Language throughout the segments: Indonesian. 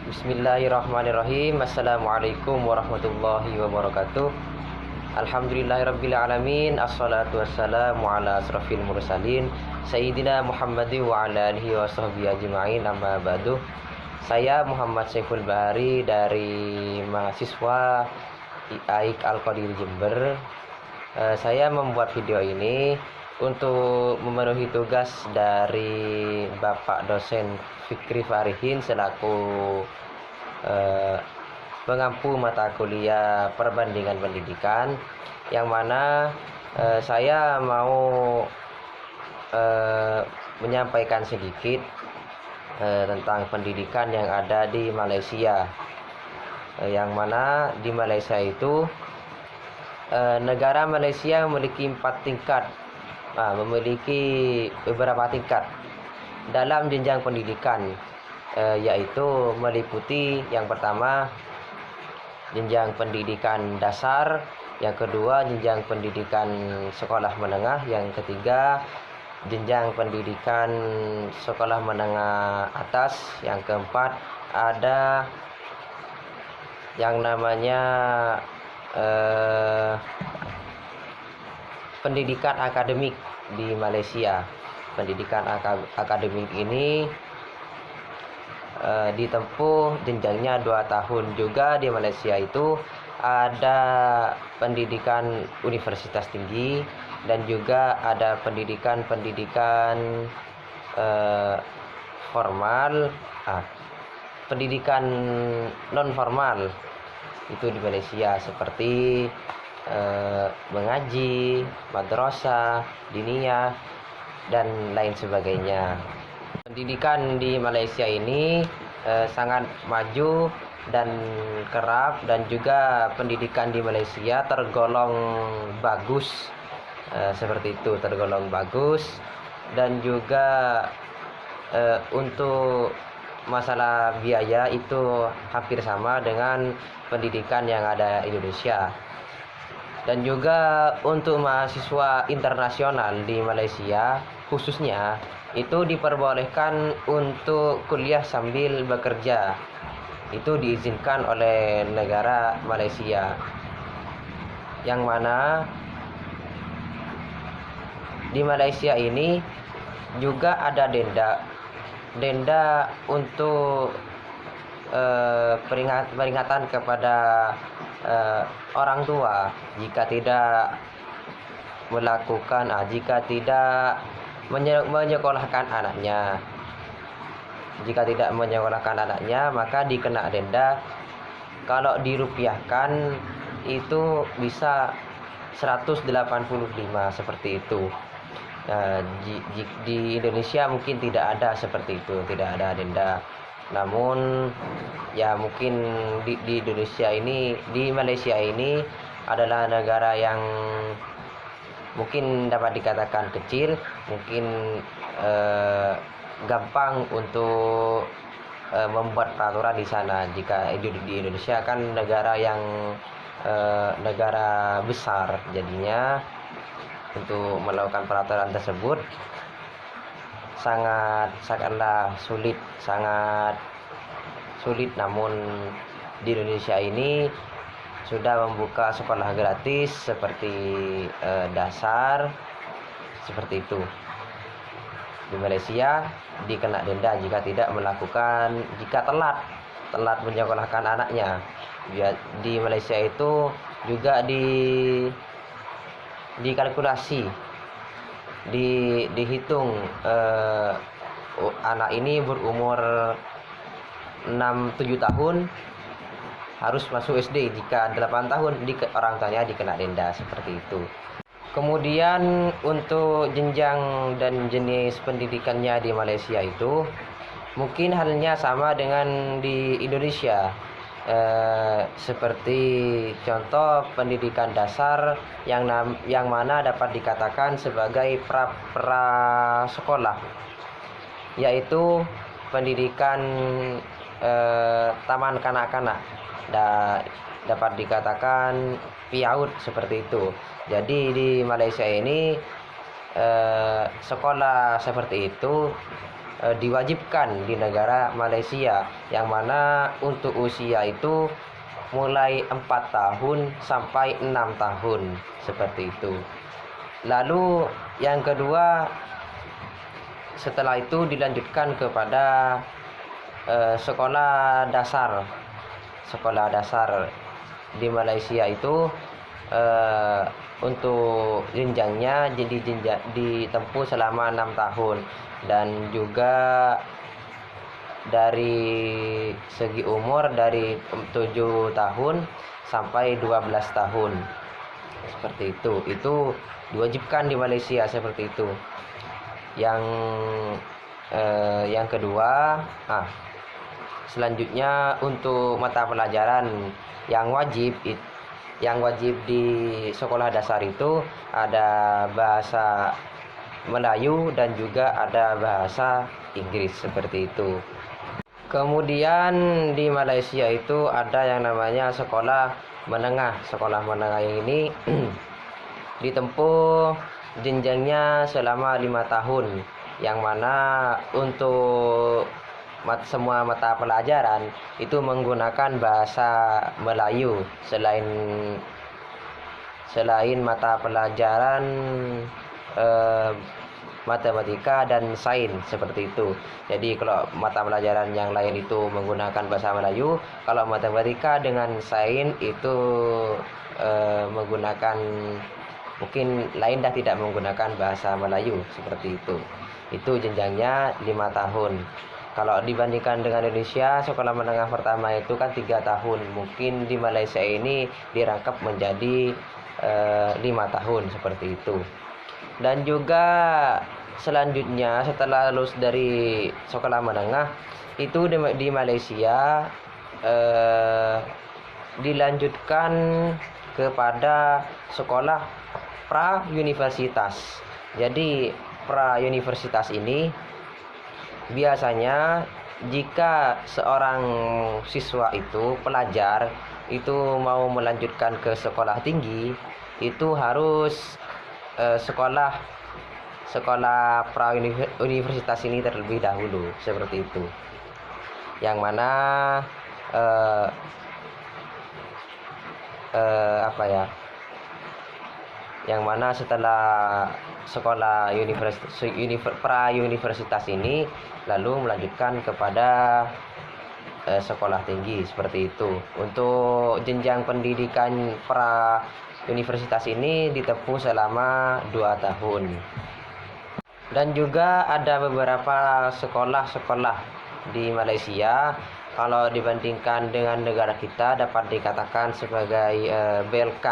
Bismillahirrahmanirrahim. Assalamualaikum warahmatullahi wabarakatuh. Alhamdulillahirabbil alamin. Assalatu wassalamu ala asrofil mursalin Sayyidina Muhammadin wa ala alihi wa sahbihi ajma'in. Amma ba'du. Saya Muhammad Saiful Bahari dari mahasiswa IAIK Al-Qadir Jember. Saya membuat video ini untuk memenuhi tugas dari Bapak dosen Fikri Farihin selaku pengampu mata kuliah perbandingan pendidikan, yang mana saya mau menyampaikan sedikit tentang pendidikan yang ada di Malaysia, yang mana di Malaysia itu negara Malaysia memiliki 4 tingkat, memiliki beberapa tingkat dalam jenjang pendidikan, yaitu meliputi yang pertama jenjang pendidikan dasar, yang kedua jenjang pendidikan sekolah menengah, yang ketiga jenjang pendidikan sekolah menengah atas, yang keempat ada yang namanya pendidikan akademik di Malaysia. Pendidikan akademik ini ditempuh jenjangnya 2 tahun juga. Di Malaysia itu ada pendidikan universitas tinggi dan juga ada pendidikan formal, pendidikan non formal itu di Malaysia, seperti mengaji, madrasah, diniyah, dan lain sebagainya. Pendidikan di Malaysia ini sangat maju dan kerap, dan juga pendidikan di Malaysia tergolong bagus, seperti itu, tergolong bagus. Dan juga untuk masalah biaya itu hampir sama dengan pendidikan yang ada di Indonesia. Dan juga untuk mahasiswa internasional di Malaysia khususnya itu diperbolehkan untuk kuliah sambil bekerja. Itu diizinkan oleh negara Malaysia, yang mana di Malaysia ini juga ada denda untuk peringatan kepada orang tua jika tidak menyekolahkan anaknya. Jika tidak menyekolahkan anaknya, maka dikena denda. Kalau dirupiahkan itu bisa 185, seperti itu. Di Indonesia mungkin tidak ada seperti itu, tidak ada denda. Namun ya mungkin di Indonesia ini, di Malaysia ini adalah negara yang mungkin dapat dikatakan kecil, mungkin gampang untuk membuat peraturan di sana. Jika di Indonesia kan negara yang negara besar, jadinya untuk melakukan peraturan tersebut sangatlah sangat sulit. Namun di Indonesia ini sudah membuka sekolah gratis seperti dasar, seperti itu. Di Malaysia dikena denda jika telat menyekolahkan anaknya. Di Malaysia itu juga dikalkulasi, dihitung anak ini berumur 6-7 tahun harus masuk SD. Jika 8 tahun orang tuanya dikena denda, seperti itu. Kemudian untuk jenjang dan jenis pendidikannya di Malaysia itu mungkin halnya sama dengan di Indonesia. Seperti contoh pendidikan dasar yang mana dapat dikatakan sebagai pra sekolah, yaitu pendidikan taman kanak-kanak, dapat dikatakan PIAUD, seperti itu. Jadi di Malaysia ini sekolah seperti itu diwajibkan di negara Malaysia, yang mana untuk usia itu mulai 4 tahun sampai 6 tahun seperti itu. Lalu yang kedua, setelah itu dilanjutkan kepada sekolah dasar. Sekolah dasar di Malaysia itu untuk jenjangnya jadi ditempuh selama 6 tahun, dan juga dari segi umur dari 7 tahun sampai 12 tahun seperti itu diwajibkan di Malaysia seperti itu. Yang kedua, selanjutnya untuk mata pelajaran yang wajib di sekolah dasar itu ada bahasa Melayu dan juga ada bahasa Inggris seperti itu. Kemudian di Malaysia itu ada yang namanya sekolah menengah. Sekolah menengah ini ditempuh jenjangnya selama 5 tahun, yang mana untuk semua mata pelajaran itu menggunakan bahasa Melayu selain mata pelajaran matematika dan sains seperti itu. Jadi kalau mata pelajaran yang lain itu menggunakan bahasa Melayu, kalau matematika dengan sains itu menggunakan mungkin lain dah, tidak menggunakan bahasa Melayu seperti itu. Itu jenjangnya 5 tahun. Kalau dibandingkan dengan Indonesia, sekolah menengah pertama itu kan 3 tahun. Mungkin di Malaysia ini dirangkap menjadi 5 tahun seperti itu. Dan juga selanjutnya setelah lulus dari sekolah menengah itu di Malaysia dilanjutkan kepada sekolah pra-universitas. Jadi pra-universitas ini biasanya jika seorang siswa itu pelajar itu mau melanjutkan ke sekolah tinggi, itu harus sekolah pra-universitas ini terlebih dahulu seperti itu. Yang mana yang mana setelah sekolah pra-universitas ini lalu melanjutkan kepada sekolah tinggi seperti itu. Untuk jenjang pendidikan pra-universitas ini ditempuh selama 2 tahun. Dan juga ada beberapa sekolah-sekolah di Malaysia, kalau dibandingkan dengan negara kita dapat dikatakan sebagai BLK,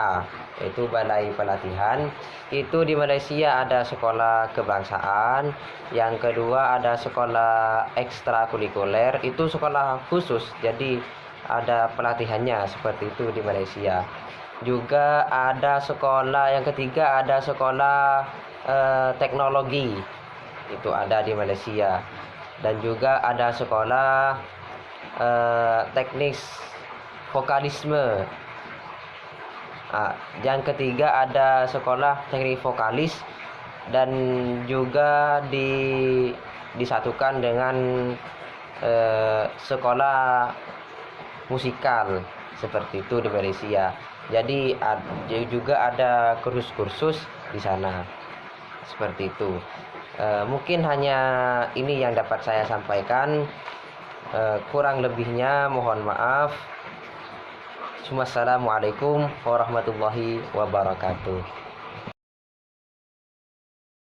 yaitu Balai Pelatihan. Itu di Malaysia ada sekolah kebangsaan. Yang kedua ada sekolah ekstrakurikuler, itu sekolah khusus, jadi ada pelatihannya seperti itu di Malaysia. Juga ada sekolah yang ketiga, ada sekolah teknologi, itu ada di Malaysia. Dan juga ada sekolah teknik vokalisme. Yang ketiga ada sekolah teknik vokalis, dan juga disatukan dengan sekolah musikal seperti itu di Malaysia. Jadi juga ada kursus-kursus di sana seperti itu. Mungkin hanya ini yang dapat saya sampaikan. Kurang lebihnya mohon maaf. Wassalamualaikum warahmatullahi wabarakatuh.